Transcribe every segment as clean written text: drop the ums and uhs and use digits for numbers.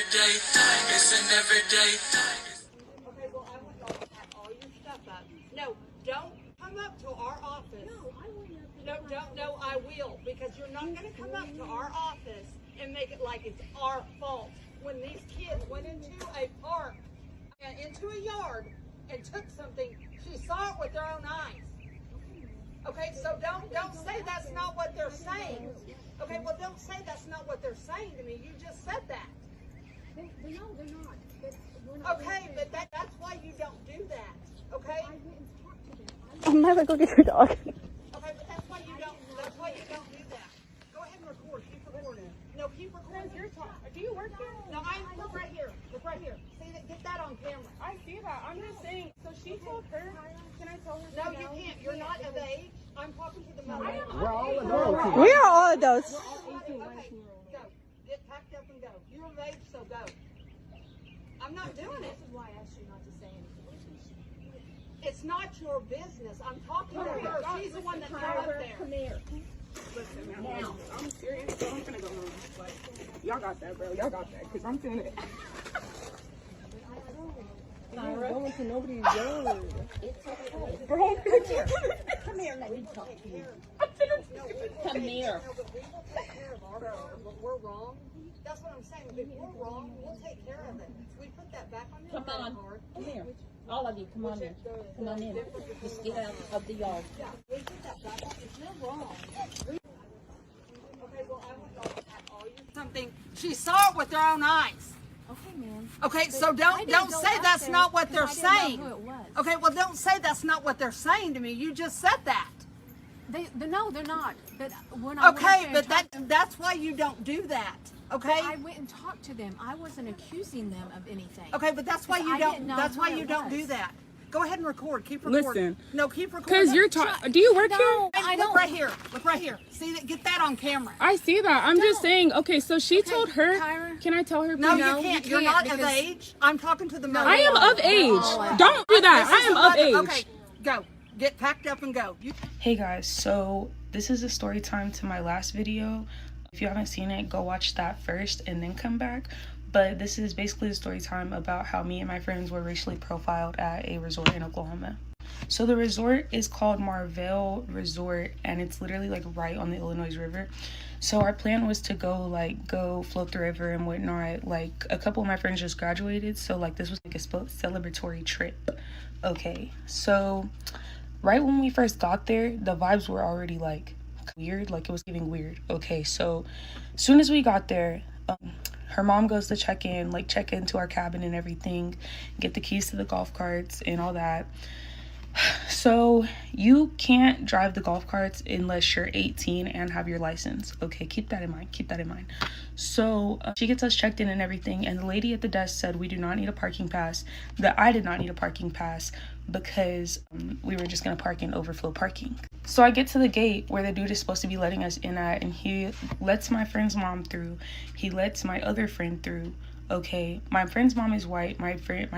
everyday thing. It's an everyday thing. Okay, well, I want y'all to pack all your stuff up. No, don't come up to our office. No, I will not. No, I will, because you're not going to come up to our office and make it like it's our fault. When these kids went into a park and into a yard and took something, she saw it with their own eyes. Okay, so don't say that's not what they're saying. Okay, well, don't say that's not what they're saying to me. You just said that. No, they're not. Okay, but that's why you don't do that. Okay? I went and talked to them. I'm never go get your dog. Okay, but that's why you don't do that. Go ahead and record. Keep recording. No, keep recording. Your talk. Do you work here? No, look right here. Look right here. See that? Get that on camera. I see that. I'm just saying. So she told her. Can I tell her? No, you can't. You're not of age. I'm talking to the mother. We're all adults. We are all adults. Okay, go. Get packed up and go. You're of age, so go. I'm not doing it. This is why I asked you not to say anything. It's not your business. I'm talking to her. She's the one that came up there. Come here. Listen, now, I'm serious, so I'm gonna go home. Like, y'all got that, bro. Y'all got that, because I'm feeling it. I'm going to nobody's yard. It's okay. Bro, Come here, let me talk to you. Come here. No, but we will take care of our problem. If we're wrong, that's what I'm saying. If we're wrong, we'll take care of it. We put that back on your credit card. Come here. All of you, come on in. Come on in. Just get out of the yard. Yeah, we put that back on. If you're wrong, okay, well, I want y'all to pack all your something. She saw it with her own eyes. Okay, ma'am. Okay, so don't say that's not what they're saying. Who it was. Okay, well, don't say that's not what they're saying to me. You just said that. No, they're not. But when I Okay, but that's why you don't do that. Okay. I went and talked to them. I wasn't accusing them of anything. Okay, but that's why you I don't. didn't know That's why who you it don't was. do that. Go ahead and record. Keep recording. Listen. No, keep recording. because you're talking. Do you work here? No, I Look don't. right here. Look right here. See that? Get that on camera. I see that. I'm just saying. Okay, so she told her. Tyra. Can I tell her? No, please? you can't. You're not of because- age. I'm talking to the mother. I am of age. Don't do that. I am of age. Okay, go. Get packed up and go. Hey guys, so this is a story time to my last video. If you haven't seen it, go watch that first and then come back. But this is basically a story time about how me and my friends were racially profiled at a resort in Oklahoma. So the resort is called Marvell Resort, and it's literally like right on the Illinois River. So our plan was to go float the river and whatnot. Like a couple of my friends just graduated, so like this was like a celebratory trip. Okay, so right when we first got there, the vibes were already like weird, like it was getting weird. Okay, so as soon as we got there, her mom goes to check into our cabin and everything, get the keys to the golf carts and all that. So you can't drive the golf carts unless you're 18 and have your license. Okay, keep that in mind. So she gets us checked in and everything, and the lady at the desk said we do not need a parking pass, that I did not need a parking pass because we were just gonna park in overflow parking. So I get to the gate where the dude is supposed to be letting us in at, and he lets my friend's mom through. He lets my other friend through. Okay, my friend's mom is white. My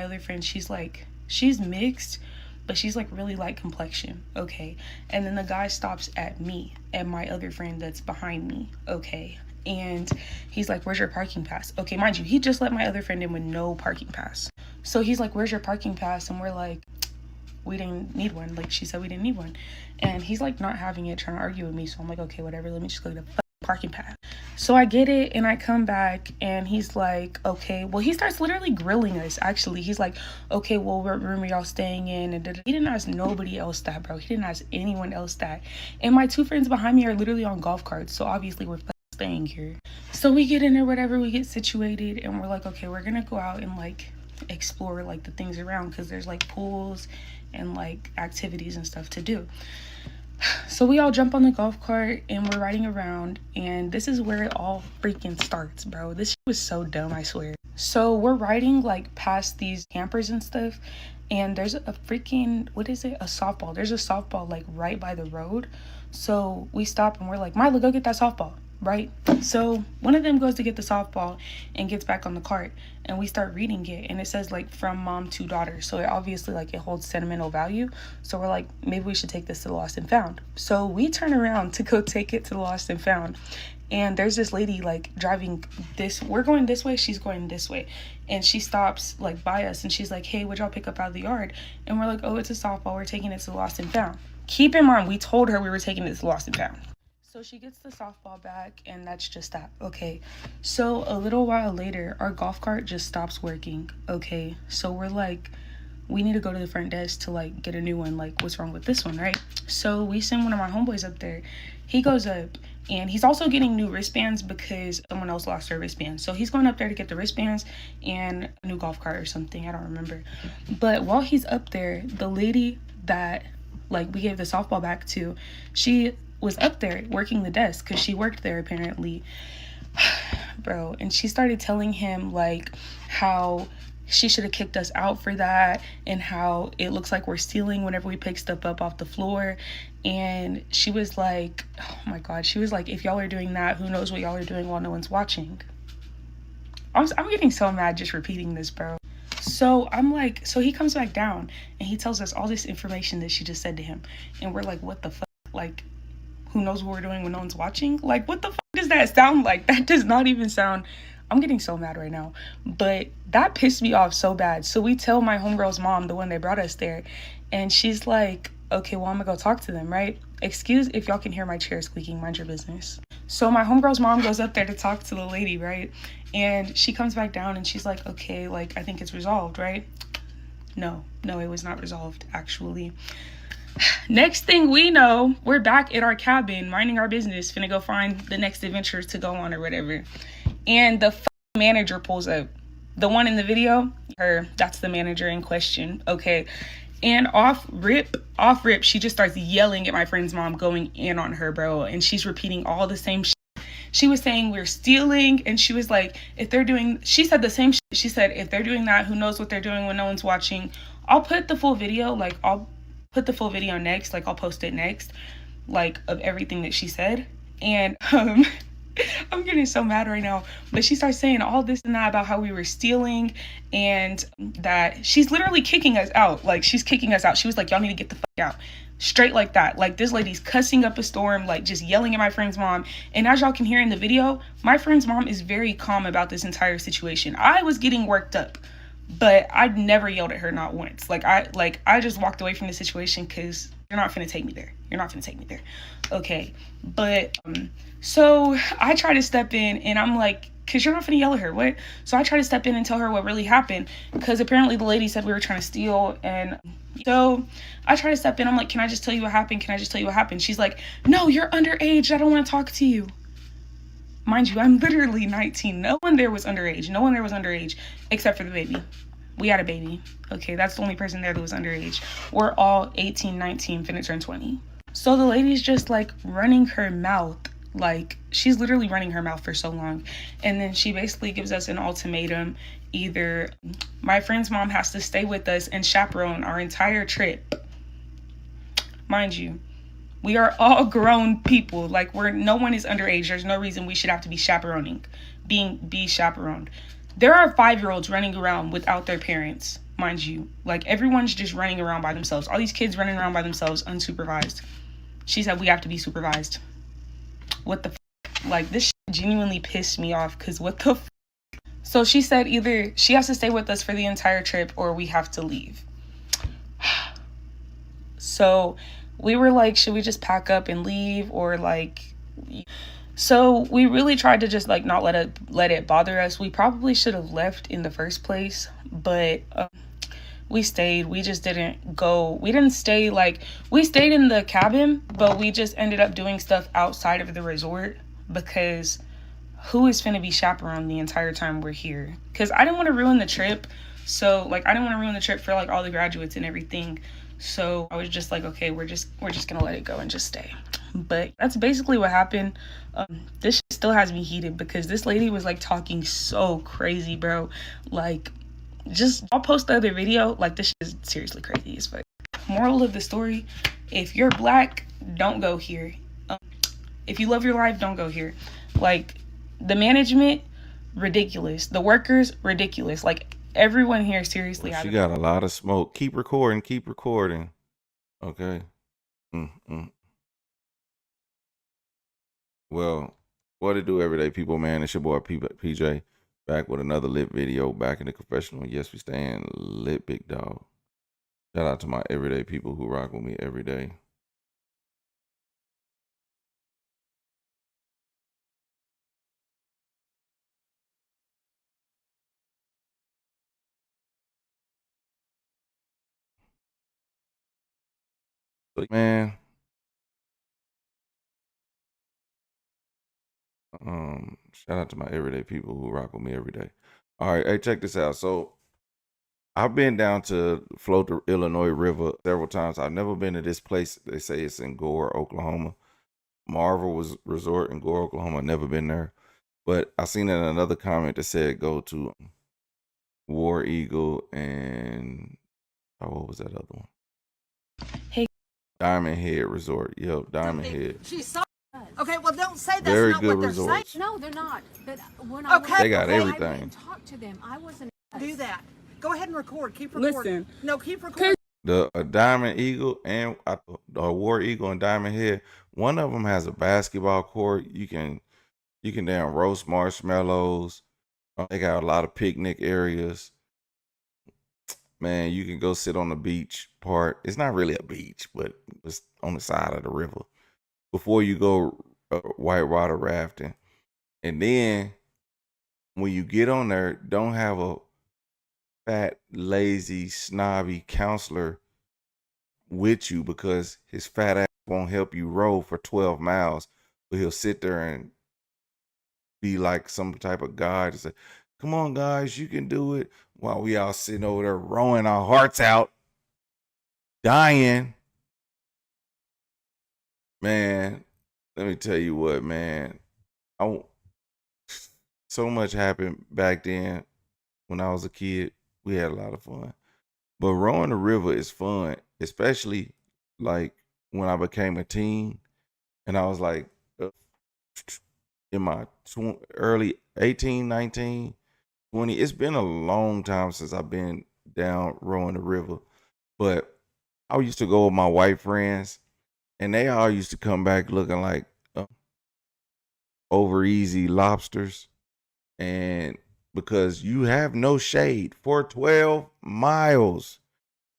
other friend, she's mixed, but she's like really light complexion. Okay, and then the guy stops at me and my other friend that's behind me. Okay, and he's like, where's your parking pass? Okay, mind you, he just let my other friend in with no parking pass. So he's like, where's your parking pass? And we're like, we didn't need one. Like, she said we didn't need one. And he's like not having it, trying to argue with me. So I'm like, okay, whatever, let me just go get a parking pass. So I get it, and I come back, and he's like, okay, well, he starts literally grilling us. Actually, he's like, okay, well, what room are y'all staying in? And he didn't ask nobody else that, bro. He didn't ask anyone else that. And my two friends behind me are literally on golf carts, so obviously we're staying here. So we get in there, whatever, we get situated, and we're like, okay, we're gonna go out and like explore like the things around, because there's like pools and like activities and stuff to do. So we all jump on the golf cart and we're riding around, and this is where it all freaking starts, bro. This shit was so dumb, I swear. So we're riding like past these campers and stuff, and there's a freaking, what is it, a softball. There's a softball like right by the road. So we stop and we're like, Milo, go get that softball. right? So one of them goes to get the softball and gets back on the cart, and we start reading it, and it says like from mom to daughter, so it obviously like it holds sentimental value. So we're like, maybe we should take this to the lost and found. So we turn around to go take it to the lost and found, and there's this lady like driving this, we're going this way, she's going this way, and she stops like by us, and she's like, hey, what'd y'all pick up out of the yard? And we're like, oh, it's a softball, we're taking it to the lost and found. Keep in mind, we told her we were taking it to the lost and found. So she gets the softball back, and that's just that. Okay, so a little while later, our golf cart just stops working. Okay, so we're like, we need to go to the front desk to like get a new one. Like, what's wrong with this one, right? So we send one of my homeboys up there. He goes up, and he's also getting new wristbands because someone else lost their wristbands. So he's going up there to get the wristbands and a new golf cart or something, I don't remember. But while he's up there, the lady that like we gave the softball back to, she was up there working the desk because she worked there apparently. Bro, and she started telling him like how she should have kicked us out for that, and how it looks like we're stealing whenever we pick stuff up off the floor. And she was like, oh my god, she was like, if y'all are doing that, who knows what y'all are doing while no one's watching. I'm getting so mad just repeating this, bro. So I'm like, so he comes back down and he tells us all this information that she just said to him, and we're like, what the fuck? Like, who knows what we're doing when no one's watching? Like, what the fuck does that sound like? That does not even sound... I'm getting so mad right now. But that pissed me off so bad. So we tell my homegirl's mom, the one that brought us there, and she's like, okay, well, I'm gonna go talk to them, right? Excuse if y'all can hear my chair squeaking, mind your business. So my homegirl's mom goes up there to talk to the lady, right? And she comes back down and she's like, okay, like, I think it's resolved, right? No, it was not resolved, actually. Next thing we know, we're back at our cabin, minding our business, finna go find the next adventure to go on or whatever. And the manager pulls up. The one in the video, that's the manager in question, okay? And off rip, she just starts yelling at my friend's mom, going in on her, bro. And she's repeating all the same shit. She was saying we're stealing, and she was like, if they're doing, she said the same shit. She said, if they're doing that, who knows what they're doing when no one's watching. I'll put the full video, like, I'll put the full video next, like, I'll post it next, like, of everything that she said. And, I'm getting so mad right now, but she starts saying all this and that about how we were stealing, and that she's literally kicking us out. Like, she's kicking us out. She was like, y'all need to get the fuck out. Straight like that. Like, this lady's cussing up a storm, like, just yelling at my friend's mom. And as y'all can hear in the video, my friend's mom is very calm about this entire situation. I was getting worked up, but I'd never yelled at her, not once. I just walked away from the situation because you're not finna take me there. You're not finna take me there. Okay, but so I try to step in, and I'm like, because you're not finna yell at her, what? So I try to step in and tell her what really happened, because apparently the lady said we were trying to steal. And so I try to step in. I'm like, can I just tell you what happened? Can I just tell you what happened? She's like, no, you're underage. I don't want to talk to you. Mind you, I'm literally 19. No one there was underage. No one there was underage except for the baby. We had a baby. Okay, that's the only person there that was underage. We're all 18, 19, finna turn 20. So the lady's just like running her mouth. Like, she's literally running her mouth for so long. And then she basically gives us an ultimatum. Either my friend's mom has to stay with us and chaperone our entire trip. Mind you, we are all grown people. Like, no one is underage. There's no reason we should have to be chaperoning, be chaperoned. There are 5-year-olds running around without their parents, mind you. Like, everyone's just running around by themselves. All these kids running around by themselves, unsupervised. She said we have to be supervised. What the f? Like, this genuinely pissed me off, because what the f? So she said either she has to stay with us for the entire trip or we have to leave. So we were like, should we just pack up and leave, or like... So we really tried to just like not let it bother us. We probably should have left in the first place, but we stayed. We just didn't go. We didn't stay, like, we stayed in the cabin, but we just ended up doing stuff outside of the resort, because who is finna be chaperoned the entire time we're here? Because I didn't want to ruin the trip. So like, I didn't want to ruin the trip for like all the graduates and everything. So I was just like, okay, we're just gonna let it go and just stay. But that's basically what happened. This shit still has me heated, because this lady was like talking so crazy, bro. Like, just, I'll post the other video. Like, this shit is seriously crazy as fuck. Moral of the story: if you're black, don't go here. If you love your life, don't go here. Like, the management, ridiculous. The workers, ridiculous. Like, everyone here, seriously. Well, she got a lot of smoke. Keep recording. Keep recording. Okay. Well, what it do, everyday people, man? It's your boy PJ, back with another lit video, back in the confessional. Yes, we stand lit, big dog. Shout out to my everyday people who rock with me every day. But man, shout out to my everyday people who rock with me every day. All right, hey, check this out. So I've been down to float the Illinois River several times. I've never been to this place. They say it's in Gore, Oklahoma. Marvel was resort in Gore, Oklahoma. Never been there. But I seen in another comment that said go to War Eagle and what was that other one? Hey, Diamond Head Resort. Yep, Diamond Head. She's so okay. Well, don't say that's Very not good what they're resorts. saying. No, they're not. But when I Okay. They got I everything. went and talked to them. I wasn't. Do that. Go ahead and record. Keep recording. Listen. No, keep recording. The Diamond Eagle and the War Eagle and Diamond Head. One of them has a basketball court. You can damn roast marshmallows. They got a lot of picnic areas. Man, you can go sit on the beach part. It's not really a beach, but it's on the side of the river before you go whitewater rafting. And then when you get on there, don't have a fat, lazy, snobby counselor with you, because his fat ass won't help you row for 12 miles, but he'll sit there and be like some type of guide and say, come on, guys, you can do it, while we all sitting over there rowing our hearts out, dying. Man, let me tell you what, man. So much happened back then when I was a kid. We had a lot of fun. But rowing the river is fun, especially like when I became a teen and I was like in my early 18, 19, 20. It's been a long time since I've been down rowing the river. But I used to go with my white friends, and they all used to come back looking like over easy lobsters. And because you have no shade for 12 miles,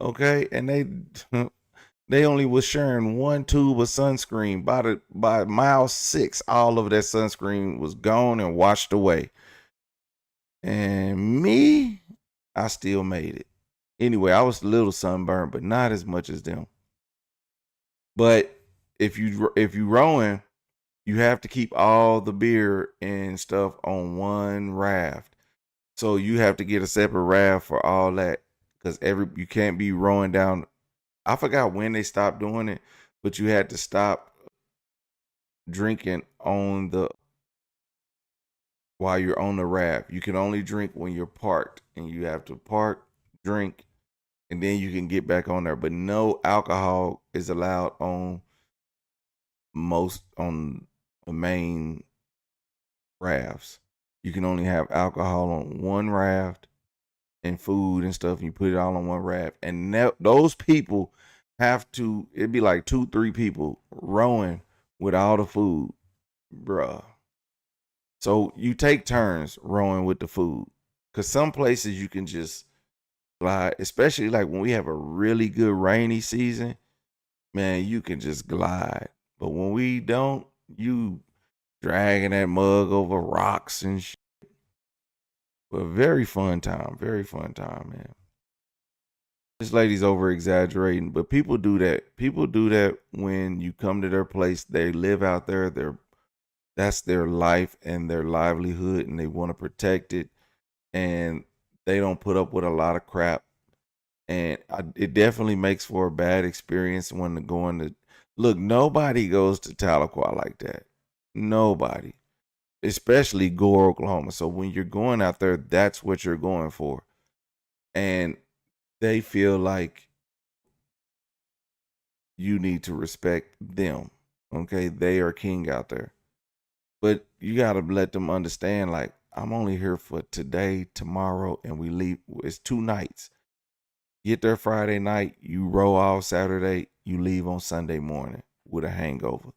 okay? And they only was sharing one tube of sunscreen. By mile 6, all of that sunscreen was gone and washed away. And me, I still made it. Anyway, I was a little sunburned, but not as much as them. But if you rowing, you have to keep all the beer and stuff on one raft. So you have to get a separate raft for all that, because you can't be rowing down. I forgot when they stopped doing it, but you had to stop drinking while you're on the raft. You can only drink when you're parked, and you have to park, drink, and then you can get back on there. But no alcohol is allowed on the main rafts. You can only have alcohol on one raft and food and stuff. And you put it all on one raft. And those people it'd be like 2-3 people rowing with all the food, bruh. So you take turns rowing with the food, because some places you can just glide, especially like when we have a really good rainy season, man, you can just glide. But when we don't, you dragging that mug over rocks and shit. But very fun time, man. This lady's over exaggerating, but people do that. People do that when you come to their place. They live out there. That's their life and their livelihood, and they want to protect it. And they don't put up with a lot of crap. And it definitely makes for a bad experience when going to look. Nobody goes to Tahlequah like that. Nobody, especially Gore, Oklahoma. So when you're going out there, that's what you're going for. And they feel like you need to respect them. Okay, they are king out there. But you gotta let them understand, like, I'm only here for today, tomorrow, and we leave. It's 2 nights. Get there Friday night, you roll off Saturday, you leave on Sunday morning with a hangover.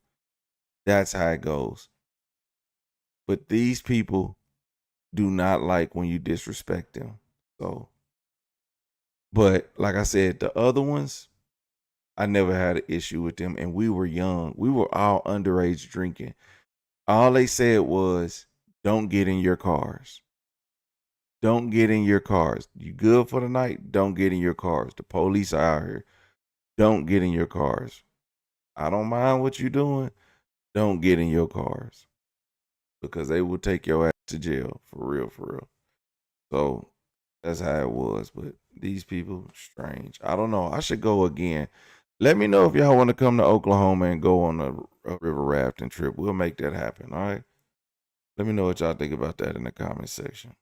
That's how it goes. But these people do not like when you disrespect them. So, but like I said, the other ones, I never had an issue with them, and we were young. We were all underage drinking. All they said was, don't get in your cars. Don't get in your cars. You good for the night? Don't get in your cars. The police are out here. Don't get in your cars. I don't mind what you're doing. Don't get in your cars. Because they will take your ass to jail. For real, for real. So that's how it was. But these people, strange. I don't know. I should go again. Let me know if y'all want to come to Oklahoma and go on a river rafting trip. We'll make that happen. All right. Let me know what y'all think about that in the comment section.